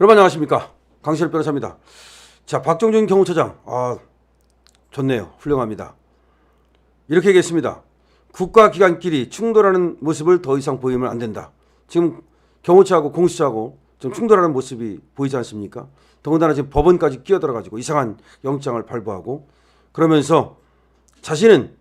여러분 안녕하십니까, 강신일 변호사입니다. 자, 박종준 경호처장, 좋네요. 훌륭합니다. 이렇게 얘기했습니다. 국가기관끼리 충돌하는 모습을 더 이상 보이면 안 된다. 지금 경호처하고 공수처하고 좀 충돌하는 모습이 보이지 않습니까? 더군다나 지금 법원까지 끼어들어가지고 이상한 영장을 발부하고, 그러면서 자신은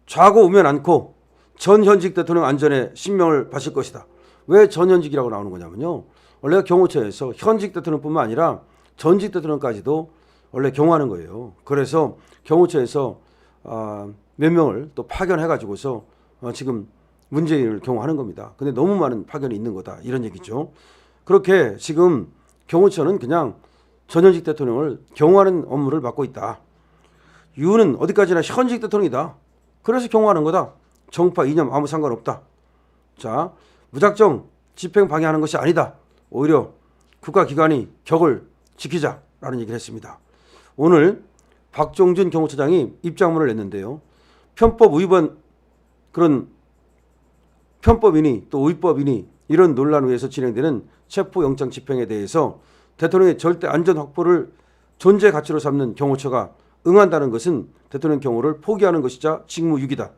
좌고 우면 않고 전현직 대통령 안전에 신명을 바칠 것이다. 왜 전현직이라고 나오는 거냐면요, 원래 경호처에서 현직 대통령뿐만 아니라 전직 대통령까지도 원래 경호하는 거예요. 그래서 경호처에서 몇 명을 또 파견해가지고서 지금 문재인을 경호하는 겁니다. 근데 너무 많은 파견이 있는 거다, 이런 얘기죠. 그렇게 지금 경호처는 그냥 전현직 대통령을 경호하는 업무를 맡고 있다. 이유는 어디까지나 현직 대통령이다. 그래서 경호하는 거다. 정파 이념 아무 상관없다. 자, 무작정 집행 방해하는 것이 아니다. 오히려 국가기관이 격을 지키자라는 얘기를 했습니다. 오늘 박종준 경호처장이 입장문을 냈는데요. 편법 위반, 그런 편법이니 또 위법이니 이런 논란 위에서 진행되는 체포영장 집행에 대해서 대통령의 절대 안전 확보를 존재 가치로 삼는 경호처가 응한다는 것은 대통령 경호를 포기하는 것이자 직무유기다.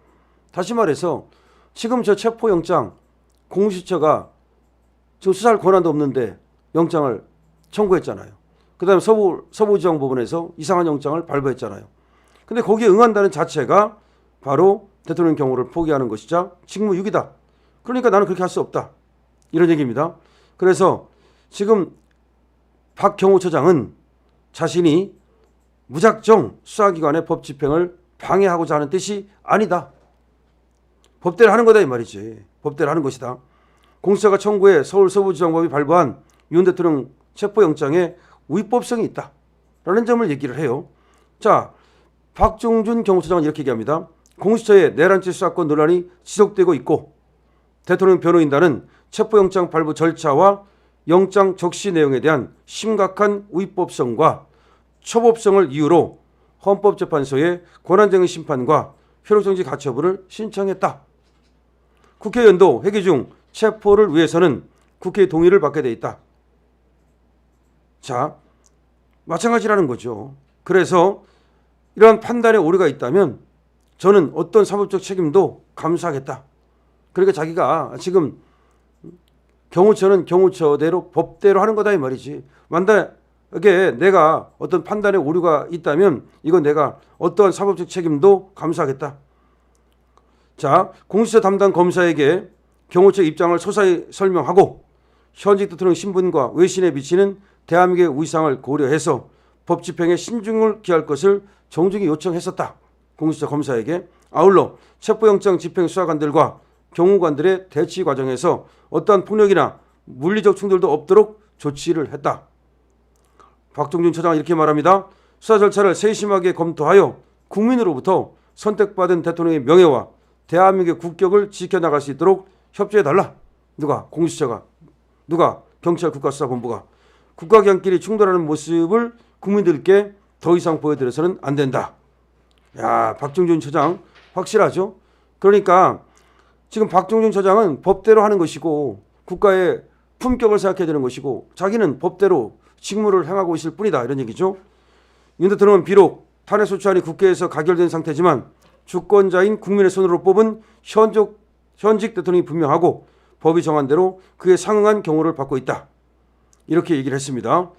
다시 말해서 지금 저 체포영장 공수처가 지금 수사할 권한도 없는데 영장을 청구했잖아요. 그 다음에 서부지방법원에서 이상한 영장을 발부했잖아요. 근데 거기에 응한다는 자체가 바로 대통령 경호를 포기하는 것이자 직무유기다. 그러니까 나는 그렇게 할 수 없다, 이런 얘기입니다. 그래서 지금 박 경호처장은 자신이 무작정 수사기관의 법 집행을 방해하고자 하는 뜻이 아니다. 법대로 하는 거다, 이 말이지. 법대로 하는 것이다. 공수처가 청구해 서울 서부지방법이 발부한 윤 대통령 체포영장에 위법성이 있다라는 점을 얘기를 해요. 자, 박종준 경호처장은 이렇게 얘기합니다. 공수처의 내란죄 수사권 논란이 지속되고 있고 대통령 변호인단은 체포영장 발부 절차와 영장 적시 내용에 대한 심각한 위법성과 초법성을 이유로 헌법재판소에 권한쟁의 심판과 효력정지 가처분을 신청했다. 국회의원도 회기 중 체포를 위해서는 국회의 동의를 받게 돼 있다. 자, 마찬가지라는 거죠. 그래서 이러한 판단에 오류가 있다면 저는 어떤 사법적 책임도 감수하겠다. 그러니까 자기가 지금 경호처는 경호처대로 법대로 하는 거다, 이 말이지. 만약에 내가 어떤 판단에 오류가 있다면 이건 내가 어떠한 사법적 책임도 감수하겠다. 자, 공수처 담당 검사에게 경호처 입장을 소상히 설명하고 현직 대통령 신분과 외신에 미치는 대한민국의 위상을 고려해서 법 집행에 신중을 기할 것을 정중히 요청했었다. 공수처 검사에게. 아울러 체포영장 집행 수사관들과 경호관들의 대치 과정에서 어떠한 폭력이나 물리적 충돌도 없도록 조치를 했다. 박종준 처장은 이렇게 말합니다. 수사 절차를 세심하게 검토하여 국민으로부터 선택받은 대통령의 명예와 대한민국의 국격을 지켜나갈 수 있도록 협조해달라. 누가? 공수처가. 누가? 경찰 국가수사본부가. 국가기관끼리 충돌하는 모습을 국민들께 더 이상 보여드려서는 안 된다. 야, 박종준 처장 확실하죠? 그러니까 지금 박종준 처장은 법대로 하는 것이고 국가의 품격을 생각해야 되는 것이고 자기는 법대로 직무를 행하고 있을 뿐이다, 이런 얘기죠. 윤 대통령은 비록 탄핵소추안이 국회에서 가결된 상태지만 주권자인 국민의 손으로 뽑은 현직 대통령이 분명하고 법이 정한 대로 그에 상응한 경호를 받고 있다, 이렇게 얘기를 했습니다.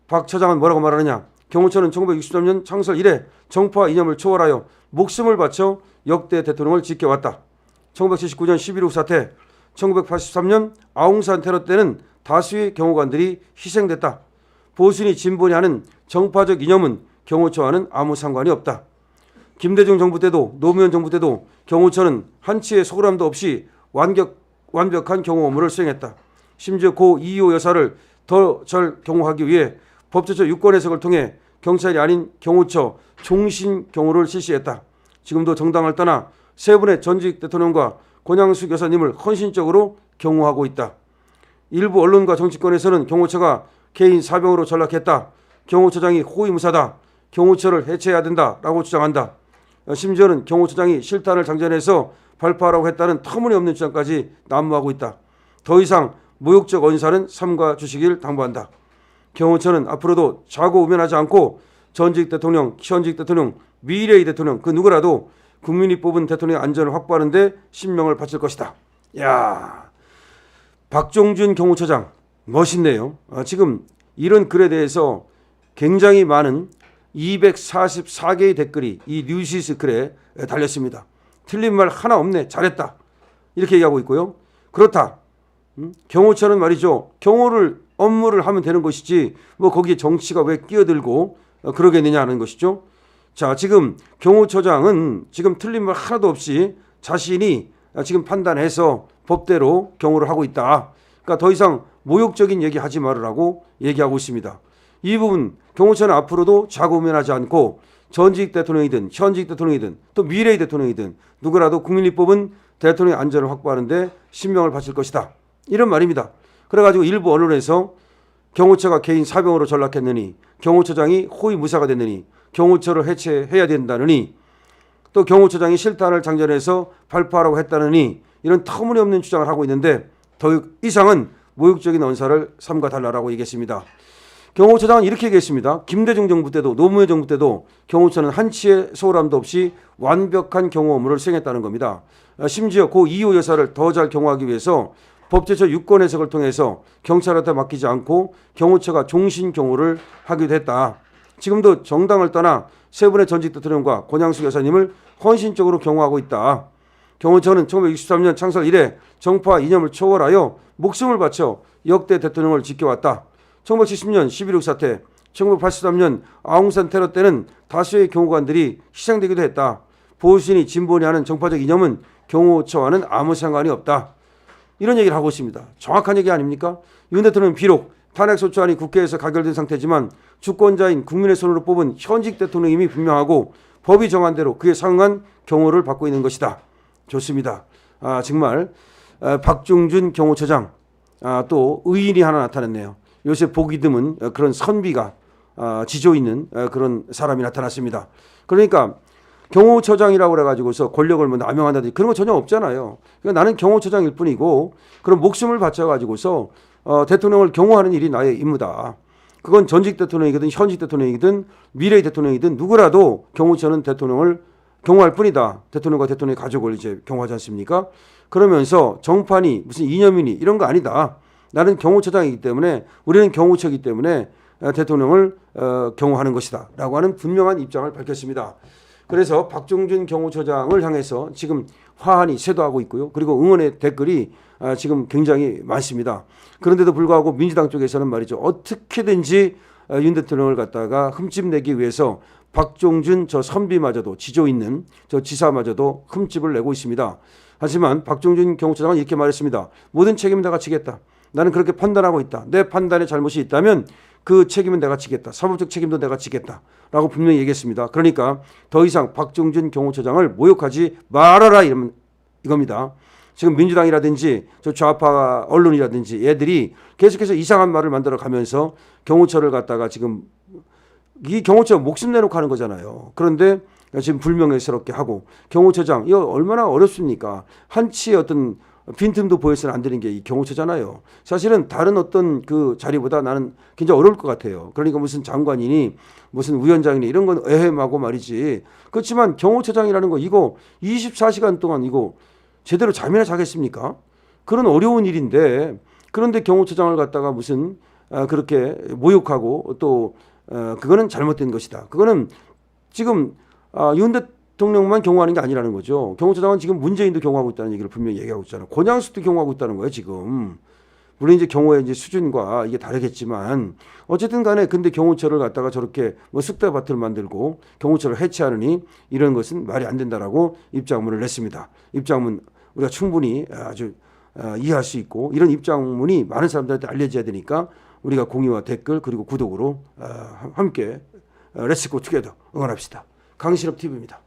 박 처장은 뭐라고 말하느냐. 경호처는 1963년 창설 이래 정파 이념을 초월하여 목숨을 바쳐 역대 대통령을 지켜왔다. 1979년 11.5 사태, 1983년 아웅산 테러 때는 다수의 경호관들이 희생됐다. 보수니 진보니 하는 정파적 이념은 경호처와는 아무 상관이 없다. 김대중 정부 때도 노무현 정부 때도 경호처는 한치의 소홀함도 없이 완벽한 경호 업무를 수행했다. 심지어 고 이희호 여사를 더 잘 경호하기 위해 법제처 유권 해석을 통해 경찰이 아닌 경호처 종신 경호를 실시했다. 지금도 정당을 떠나 세 분의 전직 대통령과 권양숙 여사님을 헌신적으로 경호하고 있다. 일부 언론과 정치권에서는 경호처가 개인 사병으로 전락했다. 경호처장이 호위무사다. 경호처를 해체해야 된다라고 주장한다. 심지어는 경호처장이 실탄을 장전해서 발표하라고 했다는 터무니없는 주장까지 난무하고 있다. 더 이상 모욕적 언사는 삼가 주시길 당부한다. 경호처는 앞으로도 좌고우면하지 않고 전직 대통령, 현직 대통령, 미래의 대통령 그 누구라도 국민이 뽑은 대통령의 안전을 확보하는 데 신명을 바칠 것이다. 야, 박종준 경호처장 멋있네요. 지금 이런 글에 대해서 굉장히 많은 244개의 댓글이 이 뉴시스 글에 달렸습니다. 틀린 말 하나 없네. 잘했다. 이렇게 얘기하고 있고요. 그렇다. 경호처는 말이죠. 경호를 업무를 하면 되는 것이지 뭐 거기에 정치가 왜 끼어들고 그러겠느냐 하는 것이죠. 자, 지금 경호처장은 지금 틀린 말 하나도 없이 자신이 지금 판단해서 법대로 경호를 하고 있다. 그러니까 더 이상 모욕적인 얘기 하지 말으라고 얘기하고 있습니다. 이 부분 경호처는 앞으로도 좌고우면하지 않고 전직 대통령이든 현직 대통령이든 또 미래의 대통령이든 누구라도 국민이 뽑은 대통령의 안전을 확보하는 데 신명을 바칠 것이다. 이런 말입니다. 그래가지고 일부 언론에서 경호처가 개인 사병으로 전락했느니 경호처장이 호위무사가 됐느니 경호처를 해체해야 된다느니 또 경호처장이 실탄을 장전해서 발포하라고 했다느니 이런 터무니없는 주장을 하고 있는데 더 이상은 모욕적인 언사를 삼가달라고 얘기했습니다. 경호처장은 이렇게 얘기했습니다. 김대중 정부 때도 노무현 정부 때도 경호처는 한치의 소홀함도 없이 완벽한 경호 업무를 수행했다는 겁니다. 심지어 고 이호 여사를 더 잘 경호하기 위해서 법제처 유권 해석을 통해서 경찰한테 맡기지 않고 경호처가 종신 경호를 하기도 했다. 지금도 정당을 떠나 세 분의 전직 대통령과 권양숙 여사님을 헌신적으로 경호하고 있다. 경호처는 1963년 창설 이래 정파 이념을 초월하여 목숨을 바쳐 역대 대통령을 지켜왔다. 1970년 11.6 사태, 1983년 아웅산 테러 때는 다수의 경호관들이 희생되기도 했다. 보수인이 진보니 하는 정파적 이념은 경호처와는 아무 상관이 없다. 이런 얘기를 하고 있습니다. 정확한 얘기 아닙니까? 윤 대통령은 비록 탄핵소추안이 국회에서 가결된 상태지만 주권자인 국민의 손으로 뽑은 현직 대통령임이 분명하고 법이 정한 대로 그에 상응한 경호를 받고 있는 것이다. 좋습니다. 정말 박종준 경호처장 또 의인이 하나 나타났네요. 요새 보기 드문 그런 선비가 지조 있는 그런 사람이 나타났습니다. 그러니까 경호처장이라고 그래가지고서 권력을 뭐 남용한다든지 그런 거 전혀 없잖아요. 그러니까 나는 경호처장일 뿐이고 그런 목숨을 바쳐가지고서 대통령을 경호하는 일이 나의 임무다. 그건 전직 대통령이든 현직 대통령이든 미래의 대통령이든 누구라도 경호처는 대통령을 경호할 뿐이다. 대통령과 대통령의 가족을 이제 경호하지 않습니까? 그러면서 정판이 무슨 이념이니 이런 거 아니다. 나는 경호처장이기 때문에 우리는 경호처이기 때문에 대통령을 경호하는 것이다. 라고 하는 분명한 입장을 밝혔습니다. 그래서 박종준 경호처장을 향해서 지금 화환이 쇄도하고 있고요. 그리고 응원의 댓글이 지금 굉장히 많습니다. 그런데도 불구하고 민주당 쪽에서는 말이죠. 어떻게든지 윤 대통령을 갖다가 흠집내기 위해서 박종준 저 선비마저도 지조 있는 저 지사마저도 흠집을 내고 있습니다. 하지만 박종준 경호처장은 이렇게 말했습니다. 모든 책임은 내가 지겠다. 나는 그렇게 판단하고 있다. 내 판단에 잘못이 있다면 그 책임은 내가 지겠다. 사법적 책임도 내가 지겠다. 라고 분명히 얘기했습니다. 그러니까 더 이상 박종준 경호처장을 모욕하지 말아라 이겁니다. 지금 민주당이라든지 저 좌파 언론이라든지 얘들이 계속해서 이상한 말을 만들어 가면서 경호처를 갖다가 지금 이 경호처 목숨 내놓고 하는 거잖아요. 그런데 지금 불명예스럽게 하고 경호처장 이거 얼마나 어렵습니까? 한치의 어떤 빈틈도 보여서는 안 되는 게 이 경호처잖아요. 사실은 다른 어떤 그 자리보다 나는 굉장히 어려울 것 같아요. 그러니까 무슨 장관이니 무슨 위원장이니 이런 건 에헴하고 말이지. 그렇지만 경호처장이라는 거 이거 24시간 동안 이거 제대로 잠이나 자겠습니까? 그런 어려운 일인데 그런데 경호처장을 갖다가 무슨 그렇게 모욕하고 또 그거는 잘못된 것이다. 그거는 지금 윤 대통령만 경호하는 게 아니라는 거죠. 경호처장은 지금 문재인도 경호하고 있다는 얘기를 분명히 얘기하고 있잖아요. 권양숙도 경호하고 있다는 거예요, 지금. 물론 이제 경호의 이제 수준과 이게 다르겠지만 어쨌든 간에 근데 경호처를 갖다가 저렇게 뭐 쑥대밭을 만들고 경호처를 해체하느니 이런 것은 말이 안 된다라고 입장문을 냈습니다. 입장문 우리가 충분히 아주 이해할 수 있고 이런 입장문이 많은 사람들한테 알려져야 되니까 우리가 공유와 댓글 그리고 구독으로 함께 렛츠고 투게더 응원합시다. 강신업 TV입니다.